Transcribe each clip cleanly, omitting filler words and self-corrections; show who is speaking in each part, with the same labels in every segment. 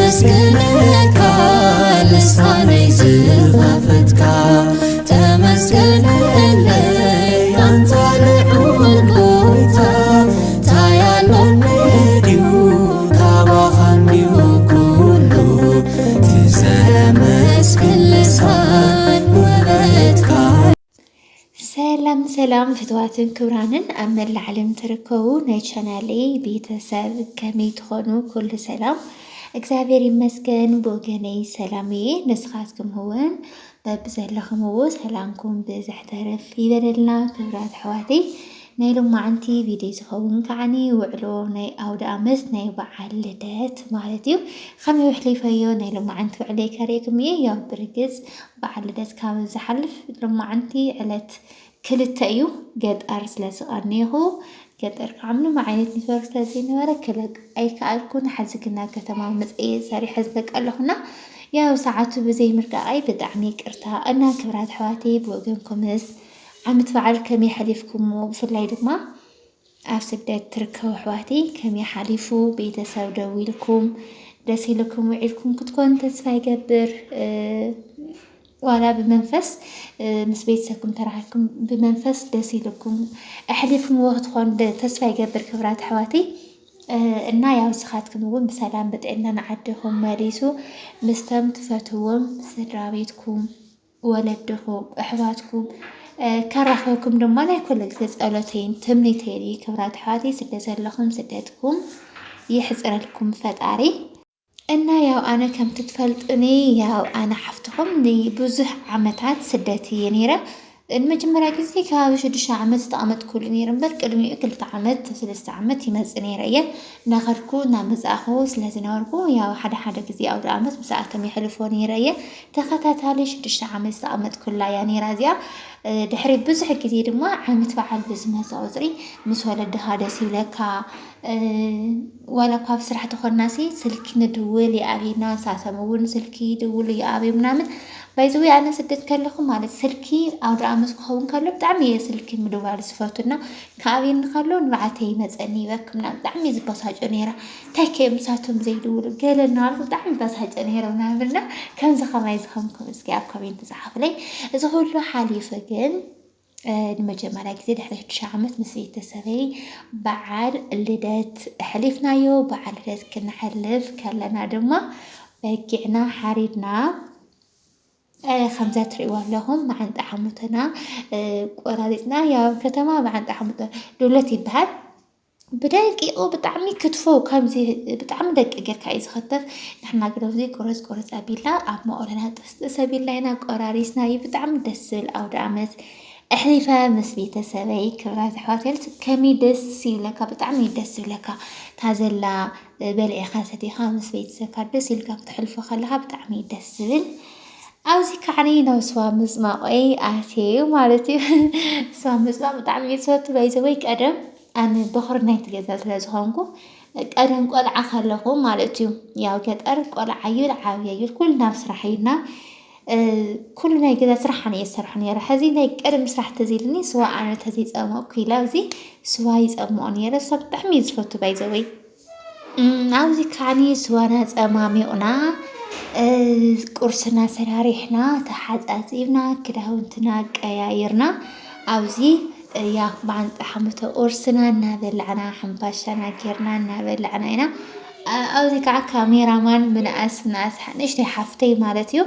Speaker 1: ተመስገነካ ልሳነይ ዝኸፈትካ ተመስገነለይ አንተ ልዑል ጎይታ ታያሎኒ ድዩ ካባኻን ድዩ ኩሉ ትዘመስግን ልሳን ውበትካ። ሰላም ፍትዋትን ክብራንን ኣብ መላእ ዓለም ትርከቡ ናይ ቻናለይ ቤተሰብ ከመይ ትኾኑ? ኩሉ ሰላም እግዚአብሔር ይመስገን። ብወገነይ ሰላም እየ። ንስኻትኩም እውን በብዘለኹምዎ ሰላምኩም ብዝሕ ተረፍ ይበለልና። ክብራት ኣሕዋተይ ናይ ሎማዓንቲ ቪድዮ ዝኸውን ከዓኒ ውዕሎ ናይ ኣውደ ዓመት ናይ በዓል ልደት ማለት እዩ። ከመይ ኣሕሊፈዮ ናይ ሎማዓንቲ ውዕለይ ከሪአኩም እየ። ያው ብርግፅ በዓል ልደት ካብ ዝሓልፍ ሎማዓንቲ ዕለት ክልተ እዩ ገጠር ስለዝቐኒኹ ገጠር ከዓ ምንም ዓይነት ኔትወርክ ስለዘይነበረ ክለቅ ኣይከኣልኩን። ሓዚ ግና ከተማ መፅአ ሰሪሐ ዝለቅ ኣለኹና ያው ሰዓቱ ብዘይ ምርጋኣይ ብጣዕሚ ይቅርታ እና ክብራት ኣሕዋተይ ብወገንኩምስ ዓመት በዓል ከመይ ሓሊፍኩሞ? ብፍላይ ድማ ኣብ ስደት ትርከቡ ኣሕዋተይ ከመይ ሓሊፉ? ቤተሰብ ደው ኢልኩም ደስ ኢልኩም ውዒልኩም ክትኮን ተስፋ ይገብር። ዋላ ብመንፈስ ምስ ቤተሰብኩም ተራኺብኩም ብመንፈስ ደስ ኢልኩም ኣሕሊፍምዎ ክትኮን ተስፋ ይገብር ክብራት ኣሕዋተይ እና ያው ስኻትኩም እውን ብሰላም ብጥዕና ንዓድኹም መሊሱ ምስቶም ትፈትዎም ስድራ ቤትኩም ወለድኹም ኣሕዋትኩም ከራኸብኩም ድማ ናይ ኩሉ ግዜ ጸሎተይን ትምኒተይን ክብራት ኣሕዋተይ ስደት ዘለኹም ስደትኩም ይሕፅረልኩም ፈጣሪ እና ያው ኣነ ከም ትፈልጡኒ ያው ኣነ ሓፍትኹም ንብዙሕ ዓመታት ስደት እየ ነይረ። ንመጀመርያ ግዜ ከባቢ 6 ዓመት ዝተቐመጥኩሉ ነይረ እምበር ቅድሚኡ 2 ዓመት 3 ዓመት ይመፅእ ነይረ እየ እናኸድኩ እናመፃእኹ ስለዝነበርኩ ያው ሓደ ግዜ ኣውደ ዓመት ምስኣቶም የሕልፎ ነይረ እየ። ተኸታታሊ 6 ዓመት ዝተቐመጥኩላ እያ ነይራ እዚኣ። ድሕሪ ብዙሕ ግዜ ድማ ዓመት በዓል ብዝመፀ ቁፅሪ ምስ ወለድኻ ደስ ይብለካ ዋላ እኳ ኣብ ስራሕ ተኾናሲ ስልኪ ንድውል ይኣብና ንሳቶም እውን ስልኪ ይድውሉ ይኣብዩ ምናምን ባይዘዌ ኣነ ስደት ከለኹ ማለት ስልኪ ኣውደ ዓመት ክኸውን ከሎ ብጣዕሚ እየ ስልኪ ምድዋል ዝፈቱና ከኣብየኒ ከሎ ንባዓተይ መፀኒ ይበክ ምናምን ብጣዕሚ እየ ዝበሳጮ ነይረ። እንታይ ከ ምሳቶም ዘይድውሉ ገለ እናበልኩ ብጣዕሚ በሳጨ ነይረ ምናምንና ከምዚ ከማይ ዝኸምኩም እስኪ ኣብ ኮሜንት ፃሓፍለይ። እዚ ኩሉ ሓሊፉ ግን ንመጀመርያ ግዜ ድሕሪ 6 ዓመት ምስ ቤተሰበይ በዓል ልደት ሕሊፍናዮ። በዓል ልደት ክንሕልፍ ከለና ድማ በጊዕና ሓሪድና ከምዛ ትሪእዎ ኣለኹም መዓንጣ ሓሙተና ቆራሪፅና ያው ከተማ መዓንጣ ሓሙተ ዱለት ይበሃል ብደቂቁ ብጣዕሚ ክትፎ ከምዚ ብጣዕሚ ደቂቅ ጌርካ እዩ ዝኽተፍ። ንሕና ግደውዚ ቁረፅ ኣቢልና ኣብ መቑለና ጥስጥስ ኣቢልና ኢና ቆራሪስናዩ ብጣዕሚ ደስ ዝብል ኣውደ ዓመት ኣሕሊፈ ምስ ቤተሰበይ ክብራት ኣሕዋተይ ከመይ ደስ ይብለካ ብጣዕሚ ደስ ይብለካ ታዘላ በልዒኻ ሰቲኻ ምስ ቤተሰብካ ደስ ኢልካ ክትሕልፎ ከለካ ብጣዕሚ ደስ ዝብል። ኣብዚ ከዓኒ ናብ ስዋ ምፅማቆይ ኣትየዩ ማለት እዩ። ስዋ ምፅማቅ ብጣዕሚ እየ ዝፈቱ ባይዘወይ ቀደም ኣነ በኹሪ ናይቲ ገዛ ስለዝኾንኩ ቀደም ቆልዓ ከለኹ ማለት እዩ ያው ገጠር ቆልዓ ይብል ዓብይ ይብል ኩሉ ናብ ስራሕ ኢልና ኩሉ ናይ ገዛ ስራሕ ኣነ እየ ዝሰርሖ ነይረ። ሕዚ ናይ ቀደም ስራሕ ተዘይልኒ ስዋ ኣነ ተዘይፀመቕኩ ኢላ ኣብዚ ስዋ ይፀምቆ ነይረ። ሰብ ብጣዕሚ እየ ዝፈቱ ባይዘወይ። ኣብዚ ከዓኒ ስዋና ፀማሚቑና ቁርስና ሰራሪሕና ተሓፃፂብና ክዳውንትና ቀያይርና ኣብዚ ያ መዓንጣ ሓሙተ ቁርስና እናበላዕና ሕምባሻና ጌርና እናበላዕና ኢና። ኣብዚ ከዓ ካሜራማን ምንኣስ ንእሽተይ ሓፍተይ ማለት እዩ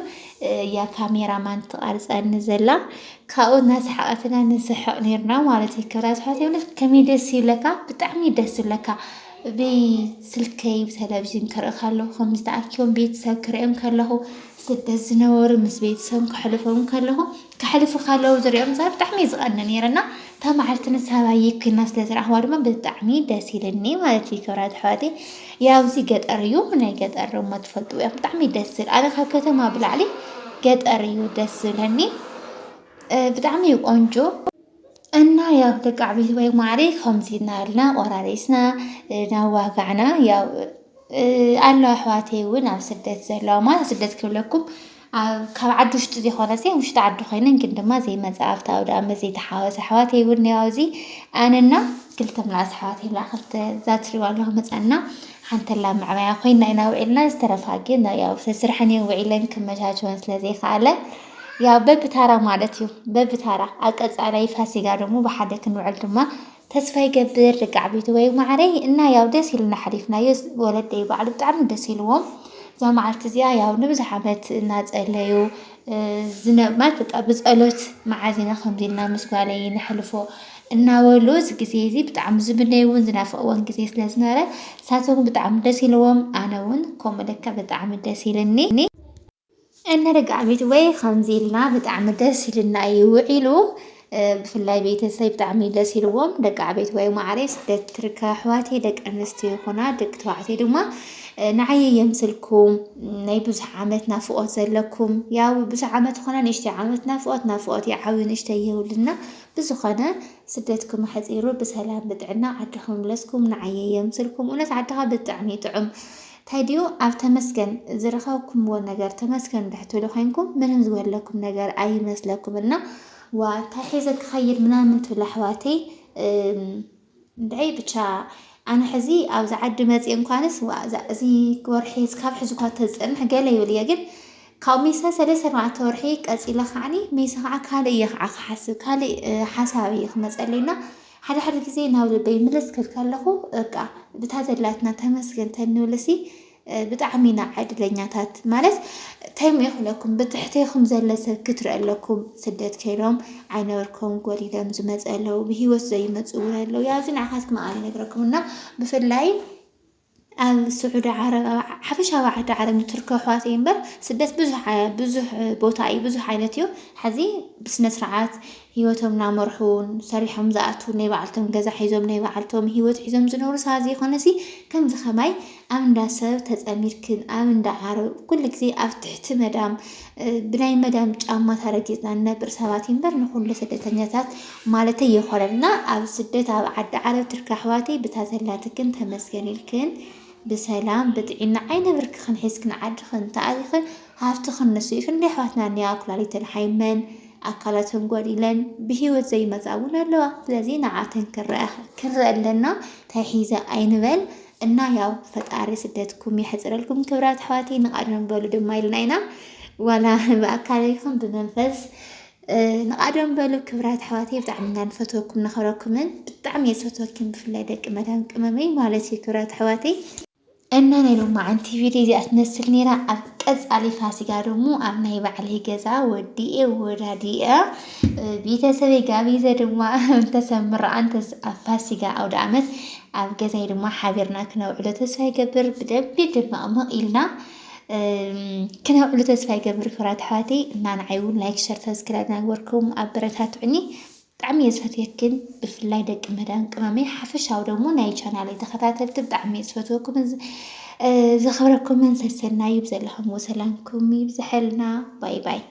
Speaker 1: ያ ካሜራማን ትቐርፀኒ ዘላ ካብኡ እናሰሓቐትና ንስሕቕ ነርና ማለት እዩ። ክብራት ኣሕዋተይ ከመይ ደስ ይብለካ ብጣዕሚ ደስ ይብለካ። ብስልከይ ብቴሌቭዥን ክርኢ ከለኹ ከምዚ ተኣኪቦም ቤተሰብ ክሪኦም ከለኹ ስደት ዝነበሩ ምስ ቤተሰብ ክሕልፎም ከለኹ ክሕልፉ ከለዉ ዝሪኦም ዛ ብጣዕሚ እዩ ዝቐኒ ነይረና። እታ መዓልቲ ንሳባይ ኩና ስለዝረኣኽዋ ድማ ብጣዕሚ ደስ ይብለኒ ማለት እዩ። ክብራት ኣሕዋተይ ያው እዚ ገጠር እዩ። ናይ ገጠር እሞ ትፈልጡ እዮም ብጣዕሚ ደስ ዝብል። ኣነ ካብ ከተማ ብላዕሊ ገጠር እዩ ደስ ዝብለኒ ብጣዕሚ እዩ ቆንጆ እና ያው ደቂ ዓበይቲ ወይ ማዕረ ከምዚ እናበልና ቆራሪስና ናዋጋዕና ያው ኣሎ ኣሕዋተይ እውን ኣብ ስደት ዘለዋ ማለት ስደት ክብለኩም ካብ ዓዲ ውሽጢ ዘይኮነስ ውሽጢ ዓዲ ኮይነን ግን ድማ ዘይመፅኣፍቲ ኣውደ ዓመት ዘይተሓወሰ ኣሕዋተይ እውን ያው እዚ ኣነና ክልተ ምላስ ኣሕዋተይ ክልተ እዛ ትሪእዋ ኣለኹም መፀና حنت الله معايا خوينا إنا وعيلنا استرفاقنا يا وسرحني وعيلن كمجاجون سلزي خاله يا بب تارا مالتيو بب تارا أقص علي فاسي قادمو بحدك نوعل دما تسفاي قبر رقع بيتو ويو معري إنا ياو دسيلنا حريفنا يوز ولدي بعد بتعرم دسيلوهم زي ما عرفت زيا ياو نبز حمت الناس الليو زنا ما تقبز ألوت معازينا خمدينا مسكوالي نحلفو እናወሉዝ ግዜ እዚ ብጣዕሚ ዝብነይ እውን ዝናፍቕዎን ግዜ ስለ ዝነበረ ንሳቶም ብጣዕሚ ደስ ኢልዎም ኣነ እውን ከምኡ ልክዕ ብጣዕሚ ደስ ኢልኒ እና ደጋዓቢት ወይ ከምዚ ኢልና ብጣዕሚ ደስ ኢልና እዩ ውዒሉ ብፍላይ ቤተሰብ ብጣዕሚ ደስ ኢልዎም ደጋዓቢት ወይ ማዕረ ስደት ትርከ ኣሕዋተይ ደቂ ኣንስትዮ ይኹና ደቂ ተባዕትዮ ድማ ንዓይ የምስልኩም ናይ ብዙሕ ዓመት ናፍቆት ዘለኩም ያው ብዙሕ ዓመት ኮነ ንእሽተይ ዓመት ናፍቆት ይዓብዩ ንእሽተይ የብልና ብዝኾነ ስደትኩም ሓፂሩ ብሰላም ብጥዕና ዓድኹም ለስኩም ንዓይ የምስልኩም እውነት ዓድኻ ብጣዕሚ ጥዑም ታዲዮ ኣብ ተመስገን ዝረኸብኩምዎ ነገር ተመስገን እንድሕትብሉ ኮይንኩም ምንም ዝወለኩም ነገር ኣይመስለኩምና وانتا حيزة تخيل منامن تبلا حواتي دعي بچا أنا حزي أو زعد مزي إمكانس وزي كورحيز كاب حزوكات تزن حقالي ولياجن قوميسا سلسة مع تورحيك أسئلة خعني ميسا كالي يخعق حسب كالي حسابي يخمس ألينا حدا كزي ناول بيملس كالكالخو بتهزلاتنا تمسكن تنولسي بتعمينا عدلنياتات مالت تيم يخلكم بتحتيكم زلسة كتر لكم سدت كيلوم عينوركم قولي دم زمز ألو بهيوس زي مزور ألو يازين عخاسكم آلي نقرأكمنا بفلاي السعود عرب حبشة واحدة عرب نتركه حواتين بر سدت بزح بوتاي بزح عينتيو حزي بس نسرعات هيوتهم نامرحون سريحهم زاتون نيبعلتهم جزا حيزهم نيبعلتهم هيوت حيزهم زنور سازي خنسي كم زخماي أمن داسب تزأمير كن أمن دا عرب كل كذي أفتحت مدام بناي مدام جامع تركيزنا نبر سواتين بر نقول لسدتنيات مالتي يخرجنا أو سدت عد عرب ترك حواتي بتهزلاتكن تمسكن الكن بسلام بدعينا عين برك خن حسكن عد خن تعرفن هافتخن نسيخن لحواتنا نياكل على تلحيمن أكلتهم قليلا بهيوت زي ما زاونا لوا الذين عاتن كرأ لنا تحيزة عين بل إننا ياو فتعري سدتكم يحزر لكم كبرات حواتي نقدم بولو دمايلناينا ولا بأكاليكم بمنفس نقدم بولو كبرات حواتي بتعملنا نفتوكم نخرجكم بتعمل يسفتوكم في الليدك مدام كمامي مالتي كبرات حواتي أنا نلوم عن تي في دي أتنسل نيرا أكز علي فاسقا رمو أمنا يبعلي جزا وديئة وراديئة بيتسوي قابيزة رمو تسمر عن فاسقا أو دعمت أو جزا رمو حابرنا كنا وعلو تسفاي قبر بدبي دما أما إلنا كنا وعلو تسفاي قبر كرات حواتي إننا نعيون لايك شير سبسكرايب نقولكم أبرتات عني طعمي يسفتيكن بفلاي دق مدام كمامي حفشاو دمو ناي channel تخاتلت بطعمي يسفتوكم زخبركم من سلسلنا يبزلهم وسلامكم يبزحلنا باي باي